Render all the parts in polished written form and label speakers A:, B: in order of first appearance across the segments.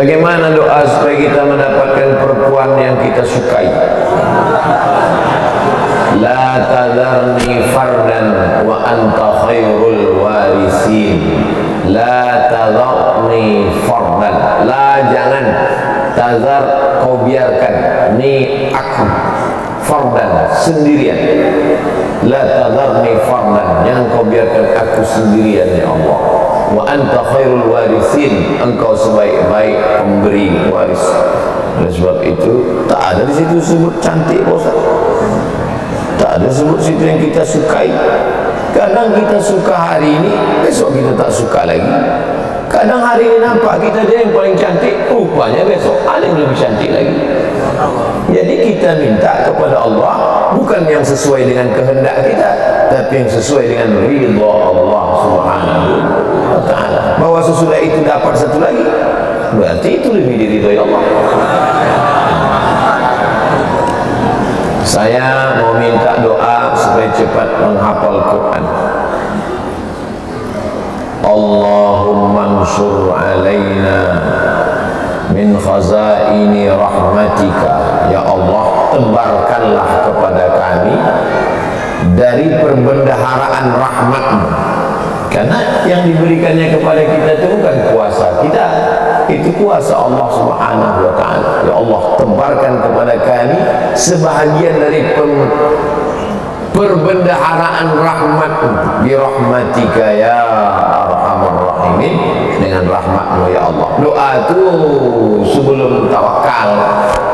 A: Bagaimana doa supaya kita mendapatkan perempuan yang kita sukai? La tadharni fardan wa anta khairul warisin. La tadharni fardan. La, jangan. Tazar, kau biarkan. Ni aku fardan, sendirian. La tadharni fardan, jangan kau biarkan aku sendirian ya Allah. Wa anta khairul warisin, engkau sebaik-baik pemberi waris. Oleh sebab itu tak ada di situ sebut cantik, Ustaz. Tak ada sebut situ yang kita sukai. Kadang kita suka hari ini, besok kita tak suka lagi. Kadang hari ini nampak kita dia yang paling cantik, rupanya besok ada yang lebih cantik lagi. Jadi kita minta kepada Allah bukan yang sesuai dengan kehendak kita, tapi yang sesuai dengan ridha Allah Subhanahu wa ta'ala. Bahwa sesudah itu dapat satu lagi, berarti itu lebih diridhai Allah. Saya mau minta doa supaya cepat menghafal Quran. Allahumma ansur alaina min khazaini rahmatika. Ya Allah, tebarkanlah kepada kami dari perbendaharaan rahmat-Mu. Karena yang diberikannya kepada kita itu bukan kuasa kita, itu kuasa Allah Subhanahu wa ta'ala. Ya Allah, tebarkan kepada kami sebahagian dari perbendaharaan rahmat-Mu bi rahmatika ya arhamar rahimin, dengan rahmat-Mu ya Allah. Doa itu sebelum tawakal,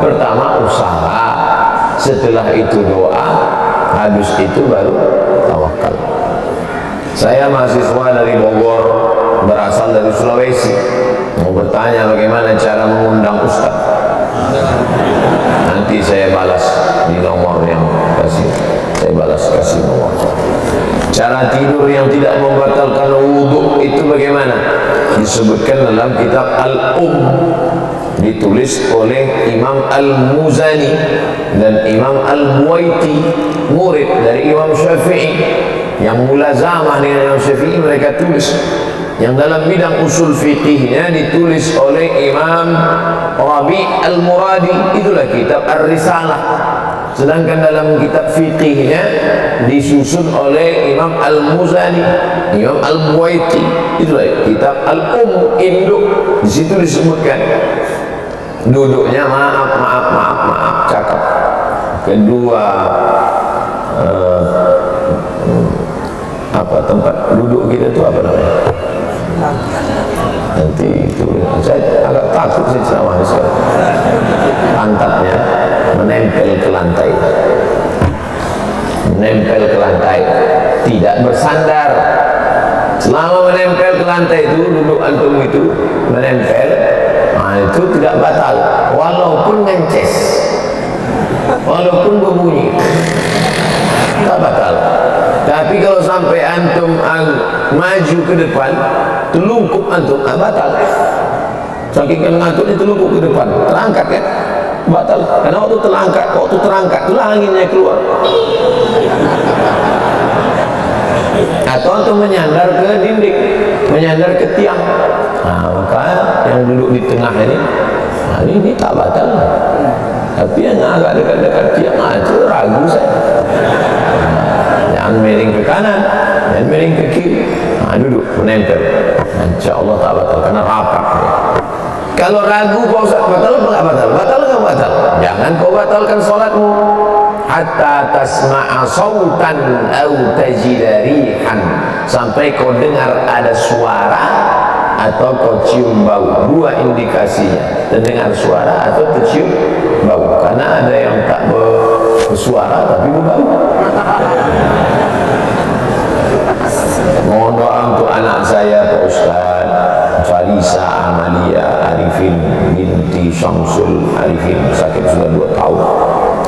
A: pertama usaha, setelah itu doa, habis itu baru tawakal. Saya mahasiswa dari Bogor, berasal dari Sulawesi, mau bertanya bagaimana cara mengundang Ustaz. Nanti saya balas di nomor yang kasih, saya balas kasih nomor. Cara tidur yang tidak membatalkan wudhu itu bagaimana? Disebutkan dalam kitab ditulis oleh Imam Al-Muzani dan Imam Al-Buwaiti, murid dari Imam Syafi'i yang mulazamah dengan Imam Syafi'i. Mereka tulis yang dalam bidang usul fiqihnya ditulis oleh Imam Rabi' Al-Muradi, itulah kitab Ar-Risalah. Sedangkan dalam kitab fiqihnya disusun oleh Imam Al-Muzani, Imam Al-Buwaiti, itulah kitab Induk. Di situ disebutkan duduknya maaf, cakap. Kedua, apa tempat duduk kita itu apa namanya? Nanti itu saya agak takut sih ceramahnya sekarang. Pantatnya menempel ke lantai, tidak bersandar. Selama menempel ke lantai itu, duduk antum itu menempel, nah itu tidak batal, walaupun ngences, walaupun berbunyi, tidak batal. Tapi kalau sampai antum maju ke depan, telungkup antum, batal. Saking ngantuknya telungkup ke depan, terangkat kan, batal. Karena waktu terangkat, itulah anginnya keluar. Atau antum menyandar ke dinding, menyandar ke tiang. Nah, maka yang duduk di tengah ini tak batal. Tapi yang agak dekat-dekat tiang, itu ragu saya. Jangan miring ke kanan, jangan miring ke kiri. Nah, duduk menempel, insya Allah tak batal karena rapat. Kalau ragu Pak Ustaz, batal apa nggak batal? Batal nggak batal? Jangan kau batalkan sholatmu hatta tasma'a sautan au tajida rihan, sampai kau dengar ada suara atau kau cium bau. Dua indikasinya, terdengar suara atau tercium bau. Karena ada yang tak bersuara tapi berbau. Mohon doa untuk anak saya Pak Ustaz, Farisa Amalia Arifin binti Syamsul Arifin, sakit sudah 2 tahun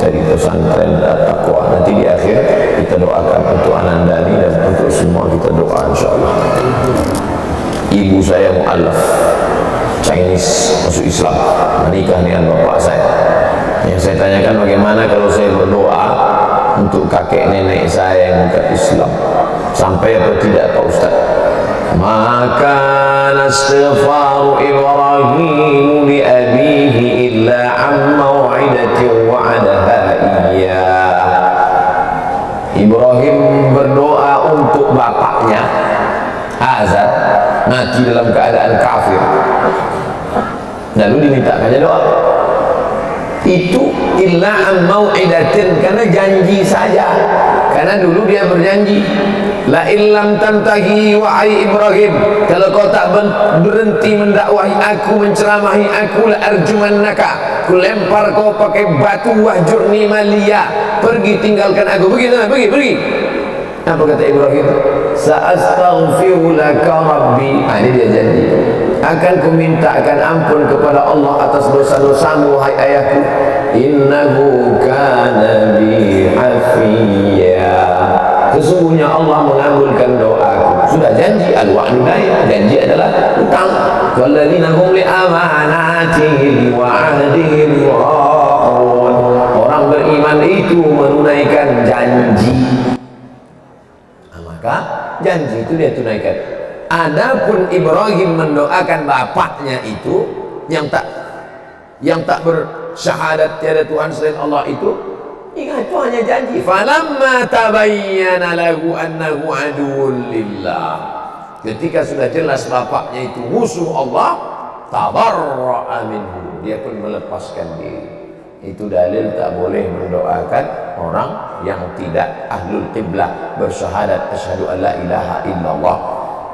A: dari pesantren At-Taqwa. Nanti di akhir kita doakan untuk Anandani dan untuk semua kita doa insyaallah. Ibu saya mu'alaf Chinese, masuk Islam, menikah dengan bapak saya. Yang saya tanyakan bagaimana kalau saya berdoa untuk kakek nenek saya yang bukan Islam, sampai atau tidak Pak Ustaz? maka istighfar Ibrahim li abihi illa an mau'idatin wa'adaha iyyah. Ibrahim berdoa untuk bapaknya Azar, mati dalam keadaan kafir, lalu dimintakannya doa itu illa an mau'idatin, karena janji saja. Karena dulu dia berjanji, la illam tantahi wahai Ibrahim, kalau kau tak berhenti mendakwahi aku, menceramahi aku, la arjumannaka, ku lempar kau pakai batu, wahjurni maliya, pergi tinggalkan aku, pergi. Apa kata Ibrahim? Sa'astaghfiru laka rabbi. Ini dia janji, akan kumintakan ampun kepada Allah atas dosa-dosamu wahai ayahku, innahu kana bi hafiya, sesungguhnya Allah mengabulkan doaku. Sudah janji, al-wa'du daya, janji adalah utang. Walladzina hum li amanatihim wa 'ahdihim ra'un, orang beriman itu menunaikan janji. Maka janji itu dia tunaikan. Adapun Ibrahim mendoakan bapaknya itu yang tak bersyahadat tiada Tuhan selain Allah itu, ingat itu hanya janji. Falamma tabayyana lahu annahu aduwwun lillah, ketika sudah jelas bapaknya itu musuh Allah, tabarra'a minhu, dia pun melepaskan diri. Itu dalil tak boleh mendoakan orang yang tidak ahlul qiblah, bersyahadat asyhadu an la ilaha illallah.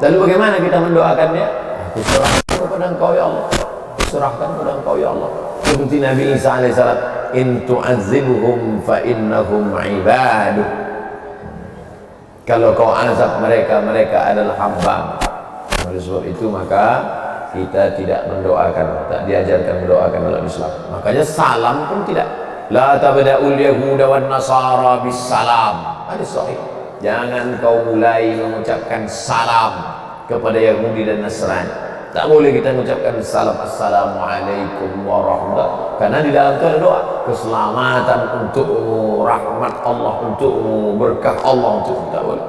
A: Lalu bagaimana kita mendoakannya? Aku serahkan kepada Engkau ya Allah, serahkan kepada Engkau ya Allah. Seperti Nabi Isa alaihissalam, in tu'azibhum fa innahum ibadu, kalau kau azab mereka, mereka adalah hamba. Oleh sebab itu maka kita tidak mendoakan, tak diajarkan mendoakan dalam Islam. Makanya salam pun tidak. La tabda'ul yahuda wan nasara bis salam. Hadis sahih. Jangan kau mulai mengucapkan salam kepada Yahudi dan Nasrani. Tak boleh kita mengucapkan salam, assalamualaikum warahmatullahi, karena di dalam itu ada doa keselamatan untukmu, rahmat Allah untukmu, berkah Allah untukmu. Tak boleh.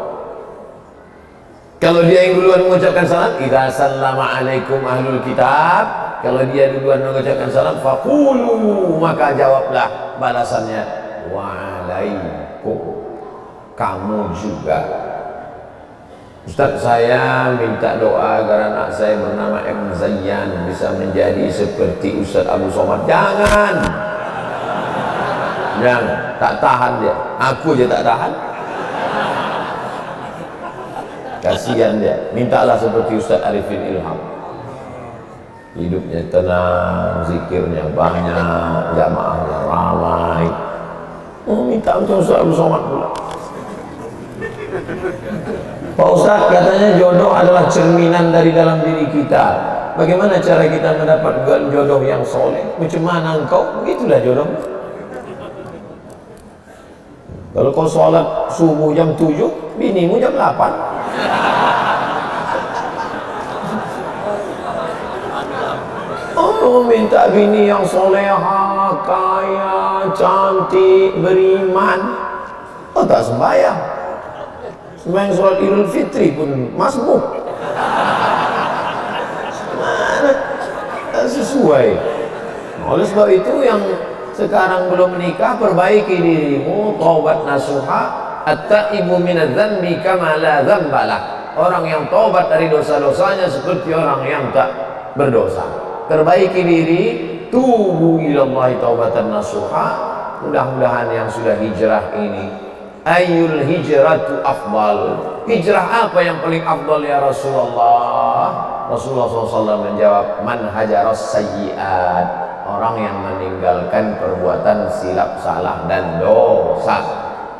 A: Kalau dia yang duluan mengucapkan salam, idza sallama alaikum ahlul kitab, kalau dia duluan mengucapkan salam, faqulu, maka jawablah balasannya waalaikum, kamu juga. Ustaz, saya minta doa agar anak saya bernama M. Zayyan bisa menjadi seperti Ustaz Abu Somad. Jangan, tak tahan dia. Aku aja tak tahan. Kasihan dia. Mintalah seperti Ustaz Arifin Ilham, hidupnya tenang, zikirnya banyak, jamaahnya ramai. Minta untuk Ustaz Abu Somad pula. Pak Ustaz, katanya jodoh adalah cerminan dari dalam diri kita. Bagaimana cara kita mendapatkan jodoh yang soleh? Macam mana engkau? Begitulah jodoh. Kalau kau sholat subuh jam 7, binimu jam 8. Oh, minta bini yang soleha, kaya, cantik, beriman. Oh, tak sembahyang. Sembahyang sholat Idul Fitri pun masbuk. Mana? Tak sesuai. Oleh sebab itu yang sekarang belum menikah, perbaiki dirimu, taubat nasuha, at-taibu minadz-dzambi kama la dzambalah. Orang yang taubat dari dosa-dosanya seperti orang yang tak berdosa. Perbaiki diri, tubu ilallahi taubatan nasuha. Mudah-mudahan yang sudah hijrah ini, ayyul hijratu afdal, hijrah apa yang paling afdal ya Rasulullah? Rasulullah SAW menjawab, man hajaras sayyiat, orang yang meninggalkan perbuatan silap, salah dan dosa.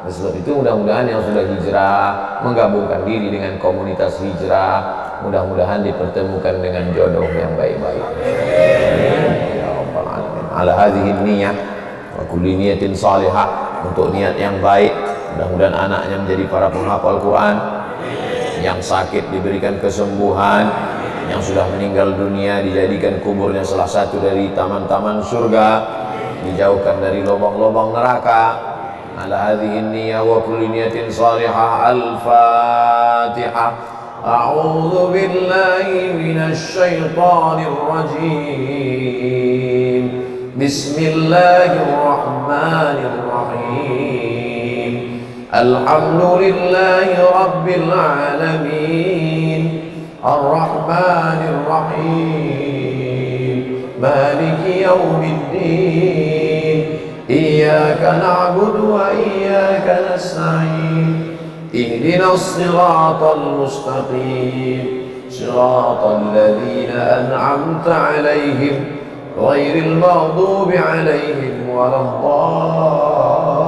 A: Oleh sebab itu mudah-mudahan yang sudah hijrah menggabungkan diri dengan komunitas hijrah, mudah-mudahan dipertemukan dengan jodoh yang baik-baik. Ya Rabbal Alamin. Ala hadhihi niyah wa kulli niyatin salihah, untuk niat yang baik, mudah-mudahan anaknya menjadi para penghafal Quran, yang sakit diberikan kesembuhan, yang sudah meninggal dunia dijadikan kuburnya salah satu dari taman-taman surga, dijauhkan dari lubang-lubang neraka. Ala hadhihi niyyah wa kulli niyatin salihah. Al-Fatihah. أعوذ بالله من الشيطان الرجيم بسم الله الرحمن الرحيم الحمد لله رب العالمين الرحمن الرحيم مالك يوم الدين إياك نعبد وإياك نستعين اهدنا الصراط المستقيم صراط الذين أنعمت عليهم غير المغضوب عليهم ولا الضالين